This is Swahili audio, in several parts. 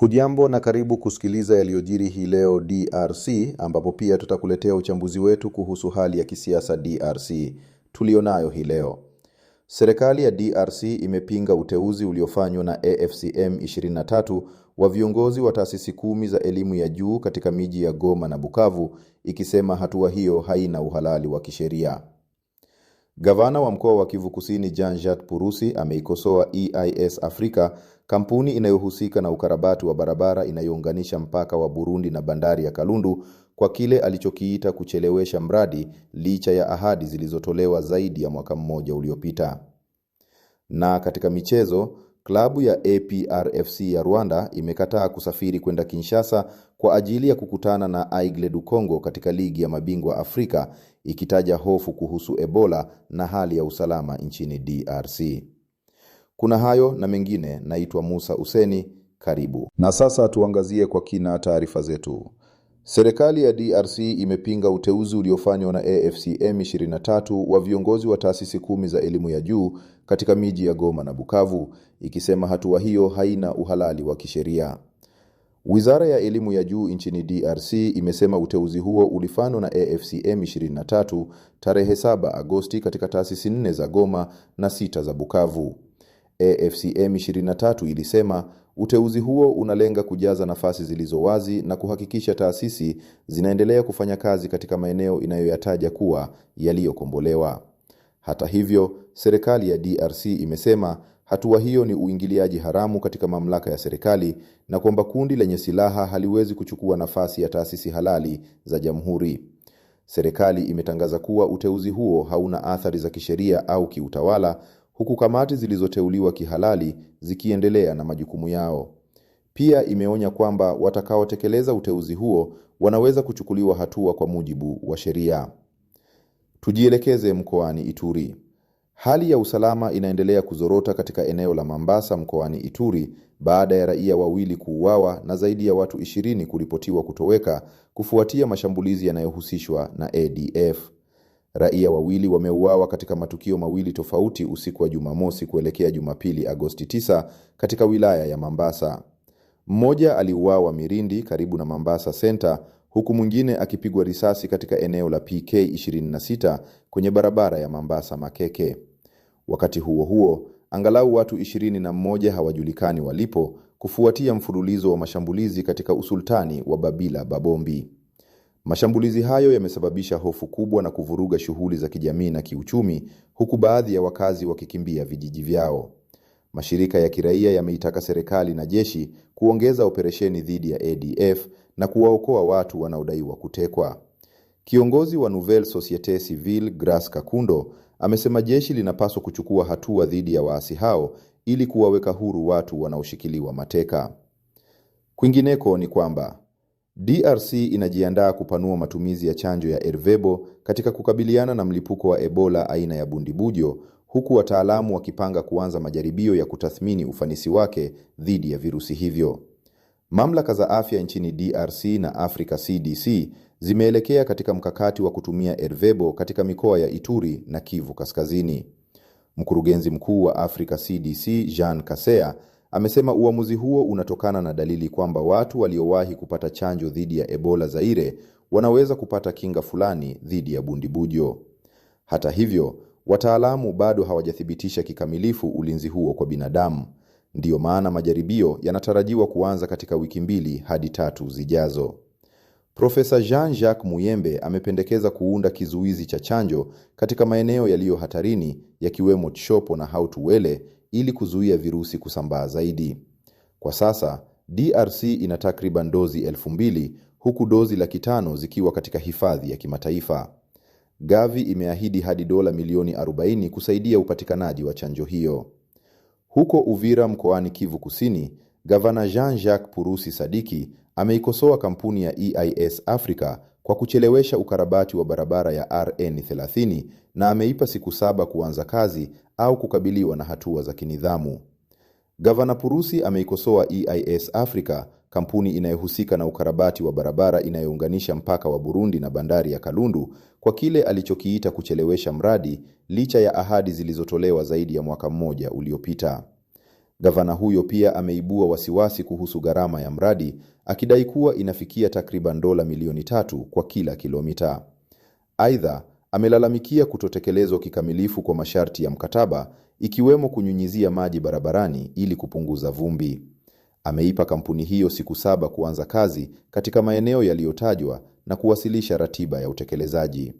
Hujambo na karibu kusikiliza yaliyojiri hii leo DRC, ambapo pia tutakuletea uchambuzi wetu kuhusu hali ya kisiasa DRC tulionayo hii leo. Serikali ya DRC imepinga uteuzi uliofanywa na AFCM 23 wa viongozi wa taasisi 10 za elimu ya juu katika miji ya Goma na Bukavu, ikisema hatua hiyo haina uhalali wa kisheria. Gavana wa mkoa wa Kivu Kusini Jean-Jacques Purusi ameikosoa EIS Africa, kampuni inayohusika na ukarabati wa barabara inayounganisha mpaka wa Burundi na bandari ya Kalundu, kwa kile alichokiita kuchelewesha mradi licha ya ahadi zilizotolewa zaidi ya mwaka mmoja uliopita. Na katika michezo, klabu ya APRFC ya Rwanda imekataa kusafiri kwenda Kinshasa kwa ajili ya kukutana na Aigle du Congo katika ligi ya mabingwa Afrika, ikitaja hofu kuhusu Ebola na hali ya usalama nchini DRC. Kuna hayo na mengine. Naitwa Musa Useni, karibu. Na sasa tuangazie kwa kina taarifa zetu. Serikali ya DRC imepinga uteuzi uliofanywa na AFCM 23 wa viongozi wa taasisi 10 za elimu ya juu katika miji ya Goma na Bukavu, ikisema hatua hiyo haina uhalali wa kisheria. Wizara ya elimu ya juu nchini DRC imesema uteuzi huo ulifanywa na AFCM 23 tarehe 7 Agosti katika taasisi 4 za Goma na 6 za Bukavu. AFCM 23 ilisema uteuzi huo unalenga kujaza nafasi zilizo wazi na kuhakikisha taasisi zinaendelea kufanya kazi katika maeneo inayoyataja kuwa yaliyokombolewa. Hata hivyo, serikali ya DRC imesema hatua hiyo ni uingiliaji haramu katika mamlaka ya serikali na kwamba kundi lenye silaha haliwezi kuchukua nafasi ya taasisi halali za jamhuri. Serikali imetangaza kuwa uteuzi huo hauna athari za kisheria au kiutawala, huku kamati zilizoteuliwa kihalali zikiendelea na majukumu yao. Pia imeonya kwamba watakaotekeleza uteuzi huo wanaweza kuchukuliwa hatua kwa mujibu wa sheria. Tujielekeze mkoani Ituri. Hali ya usalama inaendelea kuzorota katika eneo la Mambasa mkoani Ituri baada ya raia wawili kuuawa na zaidi ya watu 20 kuripotiwa kutoweka kufuatia mashambulizi yanayohusishwa na ADF. Raia wawili wameuawa katika matukio mawili tofauti usiku wa Jumamosi kuelekea Jumapili Agosti 9 katika wilaya ya Mambasa. Mmoja aliuawa Mirindi karibu na Mambasa Center, huku mwingine akipigwa risasi katika eneo la PK 26 kwenye barabara ya Mambasa Makeke. Wakati huo huo, angalau watu 21 hawajulikani walipo kufuatia mfululizo wa mashambulizi katika usultani wa Babila Babombi. Mashambulizi hayo yamesababisha hofu kubwa na kuvuruga shughuli za kijamii na kiuchumi, huku baadhi ya wakazi wakikimbia vijiji vyao. Mashirika ya kiraia yameitaka serikali na jeshi kuongeza operesheni dhidi ya ADF na kuwaokoa watu wanaodaiwa kutekwa. Kiongozi wa Nouvelle Société Civile Grace Kakundo amesema jeshi linapaswa kuchukua hatua dhidi ya waasi hao ili kuwaweka huru watu wanaoshikiliwa mateka. Kwingineko ni kwamba DRC inajiandaa kupanua matumizi ya chanjo ya Ervebo katika kukabiliana na mlipuko wa Ebola aina ya bundibujo, huku wataalamu wakipanga kuanza majaribio ya kutathmini ufanisi wake dhidi ya virusi hivyo. Mamlaka za afya nchini DRC na Africa CDC zimeelekea katika mkakati wa kutumia Ervebo katika mikoa ya Ituri na Kivu Kaskazini. Mkurugenzi mkuu wa Africa CDC Jean Kaseya amesema uamuzi huo unatokana na dalili kwamba watu waliowahi kupata chanjo dhidi ya Ebola Zaire wanaweza kupata kinga fulani dhidi ya bundibujo. Hata hivyo, wataalamu bado hawajathibitisha kikamilifu ulinzi huo kwa binadamu. Ndiyo maana majaribio yanatarajiwa kuanza katika wiki 2 hadi 3 zijazo. Profesa Jean-Jacques Muyembe amependekeza kuunda kizuizi cha chanjo katika maeneo yaliyo hatarini yakiwemo Tshopo na Hautuwele ili kuzuia virusi kusambaa zaidi. Kwa sasa, DRC ina takriban dozi 2,000 huku dozi 500,000 zikiwa katika hifadhi ya kimataifa. Gavi imeahidi hadi dola milioni 40 kusaidia upatikanaji wa chanjo hiyo. Huko Uvira mkoani Kivu Kusini, Gavana Jean-Jacques Purusi Sadiki ameikosoa kampuni ya EIS Africa kwa kuchelewesha ukarabati wa barabara ya RN 30 na ameipa siku 7 kuanza kazi au kukabiliwa na hatua za kinidhamu. Gavana Purusi ameikosoa EIS Africa, kampuni inayohusika na ukarabati wa barabara inayounganisha mpaka wa Burundi na bandari ya Kalundu, kwa kile alichokiita kuchelewesha mradi licha ya ahadi zilizotolewa zaidi ya mwaka mmoja uliopita. Gavana huyo pia ameibua wasiwasi kuhusu gharama ya mradi, akidai kuwa inafikia takriban dola milioni 3 kwa kila kilomita. Aidha, amelalamikia kutotekelezwa kikamilifu kwa masharti ya mkataba, ikiwemo kunyunyizia maji barabarani ili kupunguza vumbi. Ameipa kampuni hiyo siku 7 kuanza kazi katika maeneo yaliyotajwa na kuwasilisha ratiba ya utekelezaji.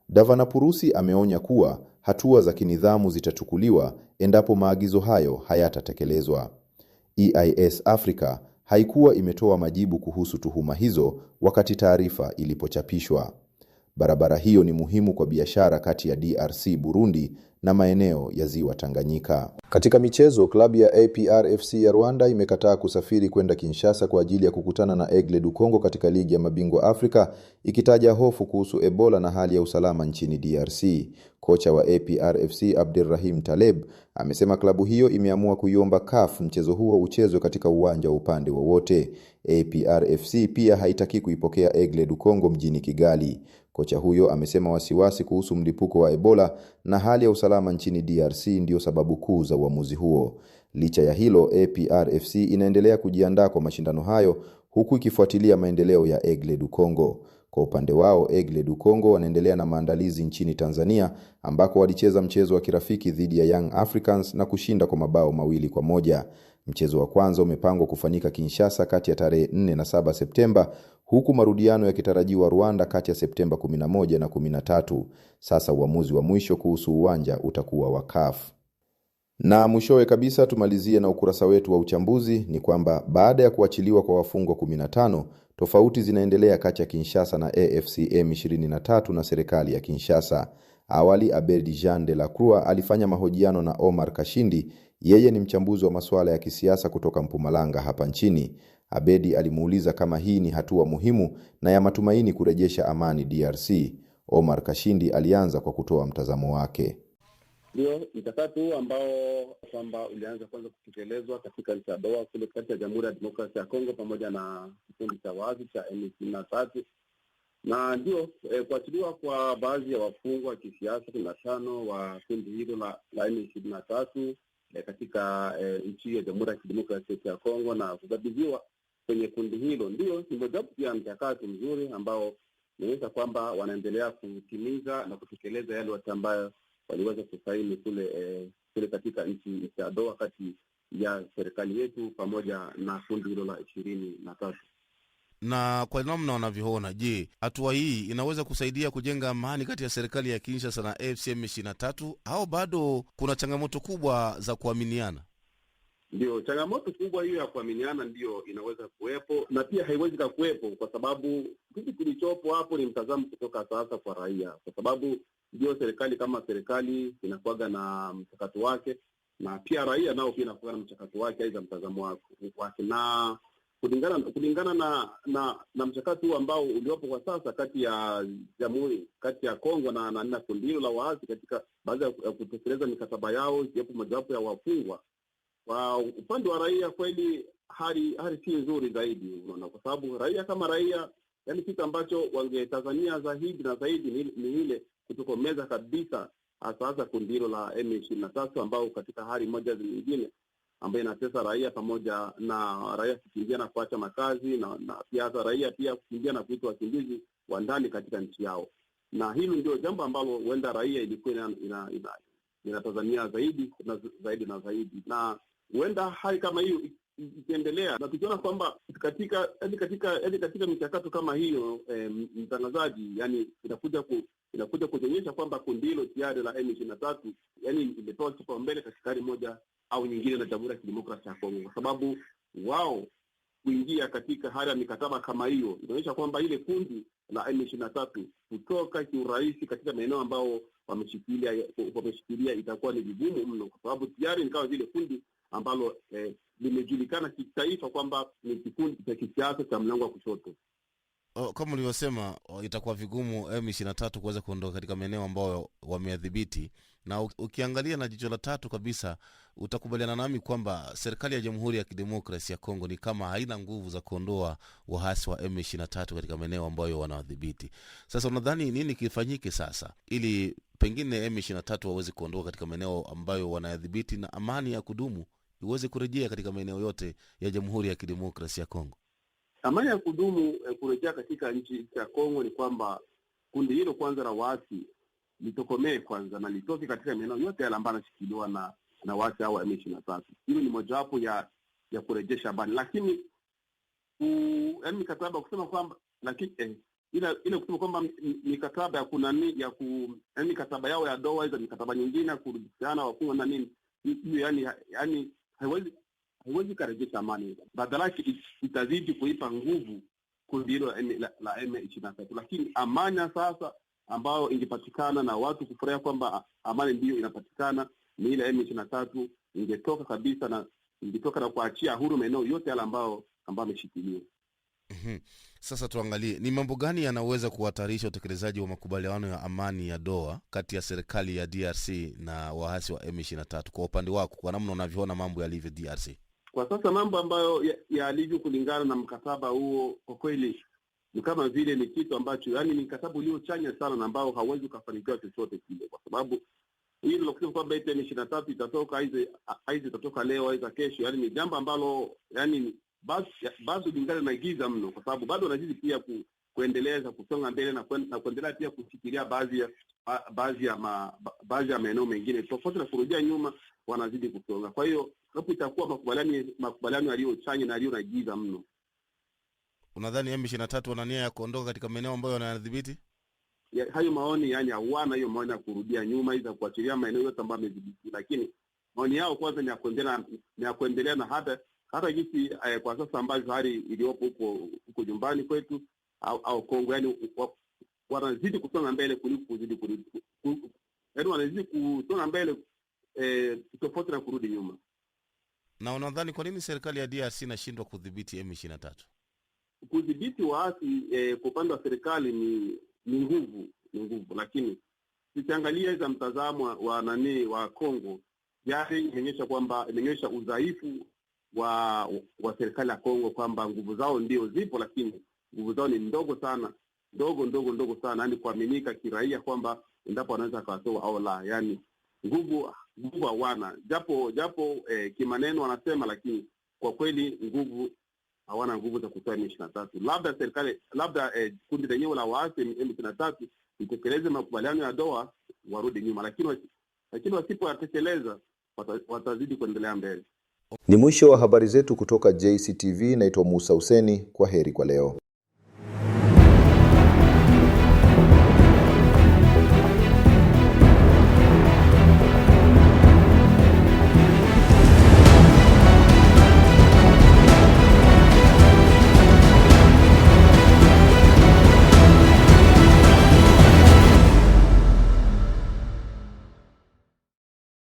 Gavana Purusi ameonya kuwa hatua za kinidhamu zitachukuliwa endapo maagizo hayo hayatatekelezwa. EIS Africa haikuwa imetoa majibu kuhusu tuhuma hizo wakati taarifa ilipochapishwa. Barabara hiyo ni muhimu kwa biashara kati ya DRC, Burundi na maeneo ya Ziwa Tanganyika. Katika michezo, klabu ya APR FC ya Rwanda imekataa kusafiri kwenda Kinshasa kwa ajili ya kukutana na Aigle du Congo katika ligi ya mabingwa Afrika, ikitaja hofu kuhusu Ebola na hali ya usalama nchini DRC. Kocha wa APR FC Abdelrahim Taleb amesema klabu hiyo imeamua kuiomba CAF mchezo huo uchezwe katika uwanja wa upande wowote. APR FC pia haitaki kuipokea Aigle du Congo mjini Kigali. Kocha huyo amesema wasiwasi kuhusu mlipuko wa Ebola na hali ya usalama nchini DRC ndio sababu kuu za uamuzi huo. Licha ya hilo, APR FC inaendelea kujiandaa kwa mashindano hayo huku ikifuatilia maendeleo ya Aigle du Congo. Kwa upande wao, Aigle du Congo wanaendelea na maandalizi nchini Tanzania ambako walicheza mchezo wa kirafiki dhidi ya Young Africans na kushinda kwa mabao 2-1. Mchezo wa kwanza umepangwa kufanyika Kinshasa kati ya tarehe 4 na 7 Septemba, huku marudiano yakitarajiwa Rwanda kati ya Septemba 11 na 13. Sasa uamuzi wa mwisho kuhusu uwanja utakuwa wa CAF. Na mwishowe kabisa tumalizie na ukurasa wetu wa uchambuzi ni kwamba baada ya kuachiliwa kwa wafungwa 15, tofauti zinaendelea kati ya Kinshasa na AFC M23 na serikali ya Kinshasa. Awali Abedi Jean de la Croix alifanya mahojiano na Omar Kashindi. Yeye ni mchambuzi wa masuala ya kisiasa kutoka Mpumalanga hapa nchini. Abedi alimuuliza kama hii ni hatua muhimu na ya matumaini kurejesha amani DRC. Omar Kashindi alianza kwa kutoa mtazamo wake. Ndio mchakato ambao kwamba ulianza kwanza kutekelezwa katika nchi ya Doha kule kati ya Jamhuri ya Demokrasia ya Kongo pamoja na kikundi cha waasi cha M23, na ndio kuachiliwa kwa baadhi ya wafungwa wa kisiasa 15 wa kundi hilo la M23 katika nchi ya Jamhuri ya Kidemokrasia ya Kongo na kukabidhiwa kwenye kundi hilo, ndio ni mojawapo ya mchakato mzuri ambao inaonyesha kwamba wanaendelea kutimiza na kutekeleza yale yote ambayo waliweza kusaini kule katika nchi ya Doha kati ya serikali yetu pamoja na kundi hilo la 23. Na kwa namna wanavyoona, je, hatua hii inaweza kusaidia kujenga amani kati ya serikali ya Kinshasa na AFC M23 au bado kuna changamoto kubwa za kuaminiana? Ndio, changamoto kubwa hiyo ya kuaminiana ndio inaweza kuwepo, na pia haiwezi kuwepo kwa sababu kitu kilichopo hapo ni mtazamo kutoka sasa kwa raia, kwa sababu ndio serikali kama serikali inakuwa na mchakato wake, na pia raia nao pia inakuwa na mchakato wake, aidha mtazamo wake, na kulingana na mchakato ambao uliopo kwa sasa kati ya jamhuri, kati ya Kongo na kundi hilo la waasi katika baadhi ya kutekeleza mikataba yao, ikiwepo mojawapo ya wafungwa. Kwa upande wa raia kweli hali si nzuri zaidi, unaona, kwa sababu raia kama raia, yani kitu ambacho wangetazamia zaidi na zaidi ni ile kutokomeza kabisa hasa kundi hilo la M23 ambao katika hali moja nyingine ambayo inatesa raia pamoja na raia kukimbia na kuacha makazi na pia hata raia pia kukimbia na kuitwa wakimbizi wa ndani katika nchi yao. Na hili ndio jambo ambalo huenda raia ilikuwa inatazamia zaidi na zaidi, na huenda hali kama hiyo ikiendelea, na tukiona kwamba katika michakato kama hiyo mtangazaji, yani inakuja kuonyesha kwamba kundi hilo tayari la M23 yani imetoa kipaumbele katika hali moja au nyingine na Jamhuri ya Kidemokrasia ya Kongo, kwa sababu wao kuingia katika hali ya mikataba kama hiyo inaonyesha kwamba ile kundi la M23 kutoka kiurahisi katika maeneo ambao wameshikilia itakuwa ni vigumu mno, kwa sababu tayari ni kama vile kundi ambalo limejulikana kitaifa kwamba ni kikundi cha kisiasa cha mlango wa kushoto. Kama ulivyosema, itakuwa vigumu M23 kuweza kuondoka katika maeneo ambayo wameadhibiti, na ukiangalia na jicho la tatu kabisa utakubaliana nami kwamba serikali ya Jamhuri ya Kidemokrasia ya Kongo ni kama haina nguvu za kuondoa waasi wa M23 katika maeneo ambayo wanaadhibiti. Sasa unadhani nini kifanyike sasa ili pengine M23 waweze kuondoka katika maeneo ambayo wanaadhibiti na amani ya kudumu iweze kurejea katika maeneo yote ya Jamhuri ya Kidemokrasia ya Kongo? Amani ya kudumu kurejea katika nchi ya Kongo ni kwamba kundi hilo kwanza la waasi litokomee kwanza na litoke katika maeneo yote yale ambayo yanashikiliwa na waasi hao wa M23. Hilo ni mojawapo ya kurejesha amani. Lakini yaani mikataba kusema kwamba lakini ile kusema kwamba mikataba ya kunani yaani mikataba yao ya Doha hizo mikataba nyingine ya kurudishiana wafungwa na nini, yaani haiwezi kurejesha amani. Badala yake itazidi kuipa nguvu kundi hilo la M23. Lakini amani sasa ambayo ingepatikana na watu kufurahia kwamba amani ndiyo inapatikana ni ile M23 ingetoka kabisa na ingetoka na kuachia huru maeneo yote yale ambao ameshikiliwa. Sasa tuangalie ni mambo gani yanaweza kuhatarisha utekelezaji wa makubaliano ya amani ya Doha kati ya serikali ya DRC na waasi wa M23 kwa upande wako, kwa namna unavyoona mambo yalivyo DRC. Kwa sasa mambo ambayo yalivyo kulingana na mkataba huo, kwa kweli ni kama vile ni kitu ambacho yaani ni mkataba uliochanya sana na ambao hauwezi kufanikiwa chochote kile, kwa sababu hilo la kusema kwamba M23 itatoka hizi itatoka leo hizo kesho, yaani ni jambo ambalo yaani bado lingana na giza mno, kwa sababu bado wanazidi pia kuendeleza kusonga mbele na kuendelea pia kufikiria baadhi ya maeneo mengine tofauti na kurudia nyuma, wanazidi kusonga. Kwa hiyo hapo itakuwa makubaliano yaliyochanya na yaliyo na giza mno. Unadhani M23 wana nia ya kuondoka katika maeneo ambayo wanadhibiti? Hayo maoni yaani hawana hiyo maoni ya kurudia nyuma hizo kuachilia maeneo yote ambayo yamedhibiti, lakini maoni yao kwanza ni ya kuendelea na hata jinsi kwa sasa ambayo hali iliyopo huko nyumbani kwetu au Kongo, yaani wanazidi kusonga mbele kuliko kuzidi yaani wanazidi kusonga mbele tofauti na kurudi nyuma. Na unadhani kwa nini serikali ya DRC inashindwa kudhibiti M23? Kudhibiti waasi kwa upande wa serikali ni nguvu, lakini tukiangalia za mtazamo wa Kongo, yaani inaonyesha udhaifu wa serikali ya Kongo, kwamba nguvu zao ndio zipo, lakini nguvu zao ni ndogo sana, ndogo sana, yaani kuaminika kiraia kwamba endapo wanaweza kawatoa au la, yaani nguvu hawana, japo kimaneno wanasema, lakini kwa kweli hawana nguvu za kutoa M23. Labda serikali kundi lenyewe la waasi M23 itekeleze makubaliano ya Doha warudi nyuma, lakini wasipoyatekeleza watazidi kuendelea mbele. Ni mwisho wa habari zetu kutoka JCTV. Naitwa Musa Huseni. Kwa heri kwa leo.